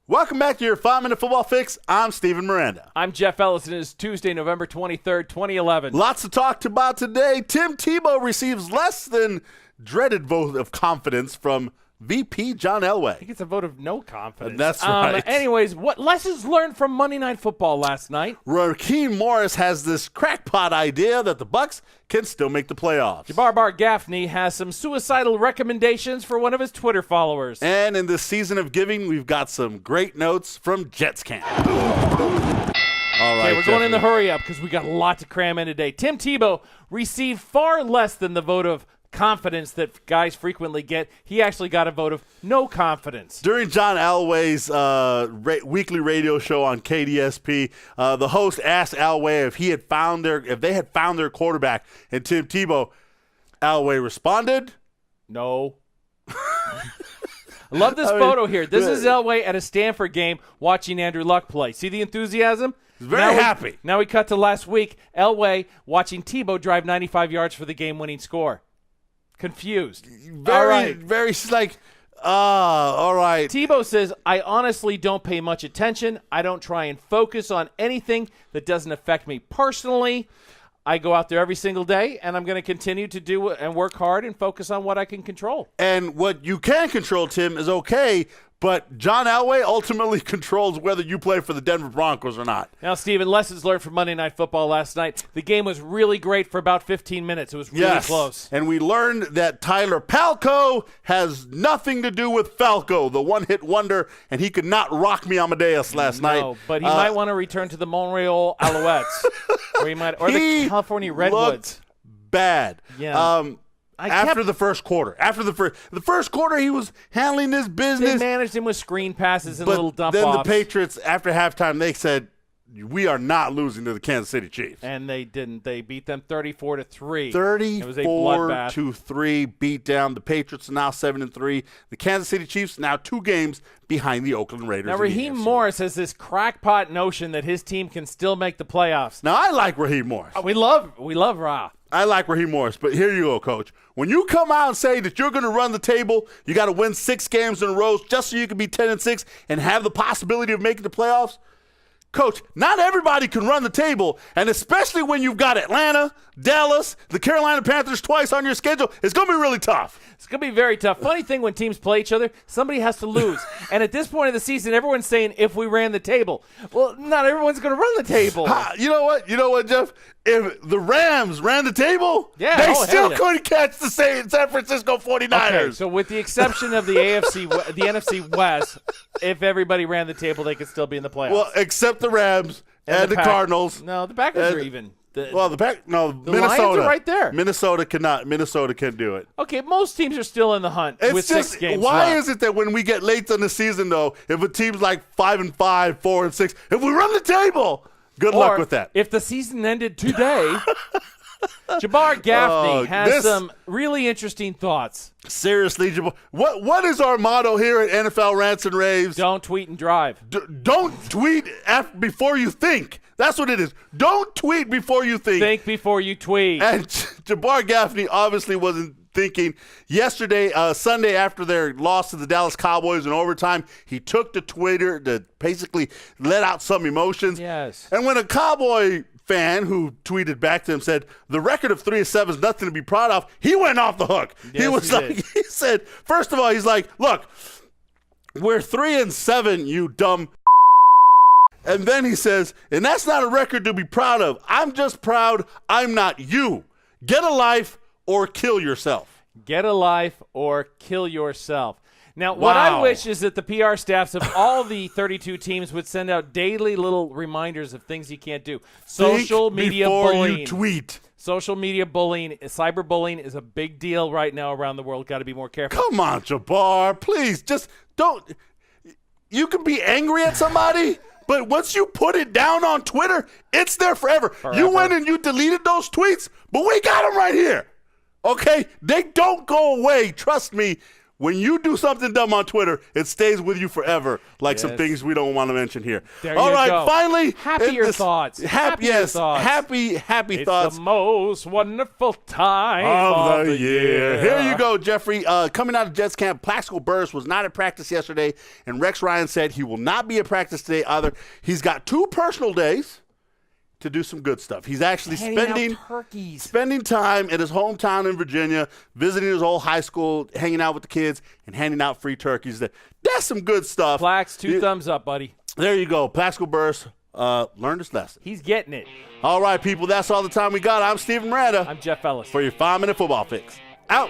Welcome back to your 5-Minute Football Fix. I'm Steven Miranda. I'm Jeff Ellis, and it is Tuesday, November 23rd, 2011. Lots to talk about today. Tim Tebow receives less than dreaded vote of confidence from VP John Elway. He gets a vote of no confidence. That's right. Anyways, what lessons learned from Monday Night Football last night? Raheem Morris has this crackpot idea that the Bucs can still make the playoffs. Jabbar Gaffney has some suicidal recommendations for one of his Twitter followers. And in this season of giving, we've got some great notes from Jets camp. All right, we're going in the hurry up because we got a lot to cram in today. Tim Tebow received far less than the vote of confidence that guys frequently get. He actually got a vote of no confidence. During John Elway's weekly radio show on KDSP, the host asked Elway if they had found their quarterback, and Tim Tebow. Elway responded, "No." I love this photo here. This is Elway at a Stanford game watching Andrew Luck play. See the enthusiasm? He's very happy. Now we cut to last week. Elway watching Tebow drive 95 yards for the game-winning score. Confused. All right. All right. Tebow says, I honestly don't pay much attention. I don't try and focus on anything that doesn't affect me personally. I go out there every single day, and I'm going to continue to do it and work hard and focus on what I can control. And what you can control, Tim, is okay, but John Elway ultimately controls whether you play for the Denver Broncos or not. Now, Steven, lessons learned from Monday Night Football last night. The game was really great for about 15 minutes. It was really close. And we learned that Tyler Palko has nothing to do with Falco, the one-hit wonder, and he could not rock me Amadeus last night. No, but he might want to return to the Montreal Alouettes or the California Redwoods. Bad. Yeah. After the first quarter. The first quarter, he was handling his business. They managed him with screen passes and little dump-offs. Then the Patriots, after halftime, they said, we are not losing to the Kansas City Chiefs. And they didn't. They beat them 34-3. 34-3 beat down. The Patriots are now 7-3. The Kansas City Chiefs now 2 games behind the Oakland Raiders. Now, Raheem Morris has this crackpot notion that his team can still make the playoffs. Now, I like Raheem Morris. We love Ra. I like Raheem Morris, but here you go, Coach. When you come out and say that you're going to run the table, you got to win 6 games in a row just so you can be 10-6 and have the possibility of making the playoffs. Coach, not everybody can run the table, and especially when you've got Atlanta, Dallas, the Carolina Panthers twice on your schedule, it's going to be really tough. It's going to be very tough. Funny thing, when teams play each other, somebody has to lose. And at this point of the season, everyone's saying, if we ran the table. Well, not everyone's going to run the table. You know what, Jeff? If the Rams ran the table, they still couldn't catch the San Francisco 49ers. Okay, so with the exception of the NFC West, if everybody ran the table, they could still be in the playoffs. Well, except the Rams and the Cardinals. No, the Packers are even. Minnesota. Lions are right there. Minnesota cannot. Minnesota can do it. Okay, most teams are still in the hunt with 6 games why left. is it that when we get late in the season, though, if a team's like 5-5, 4-6, if we run the table, good luck with that. If the season ended today, Jabbar Gaffney has some really interesting thoughts. Seriously, Jabbar, what is our motto here at NFL Rants and Raves? Don't tweet and drive. Don't tweet before you think. That's what it is. Don't tweet before you think. Think before you tweet. And Jabbar Gaffney obviously wasn't thinking. Yesterday, Sunday, after their loss to the Dallas Cowboys in overtime, he took to Twitter to basically let out some emotions. Yes. And when a Cowboy fan who tweeted back to him said, the record of 3-7 is nothing to be proud of, he went off the hook. Yes, he said, first of all, he's like, look, we're 3-7, you dumb. And then he says, and that's not a record to be proud of. I'm just proud I'm not you. Get a life or kill yourself. Get a life or kill yourself. Now, what I wish is that the PR staffs of all the 32 teams would send out daily little reminders of things you can't do. Social media bullying. You tweet. Social media bullying, cyberbullying is a big deal right now around the world. Got to be more careful. Come on, Jabbar. Please, just don't. You can be angry at somebody, but once you put it down on Twitter, it's there forever. You went and you deleted those tweets, but we got them right here. Okay? They don't go away. Trust me. when you do something dumb on Twitter, it stays with you forever, like some things we don't want to mention here. All right, go. finally. Happier thoughts. Happier thoughts. Happy thoughts. It's the most wonderful time of the year. Here you go, Jeffrey. Coming out of Jets camp, Plaxico Burress was not at practice yesterday, and Rex Ryan said he will not be at practice today either. He's got 2 personal days to do some good stuff. He's actually spending time at his hometown in Virginia, visiting his old high school, hanging out with the kids, and handing out free turkeys. That's some good stuff. Plax, 2 thumbs up, buddy. There you go. Plaxico Burress learned his lesson. He's getting it. All right, people, that's all the time we got. I'm Steven Miranda. I'm Jeff Ellis. For your 5-minute football fix. Out.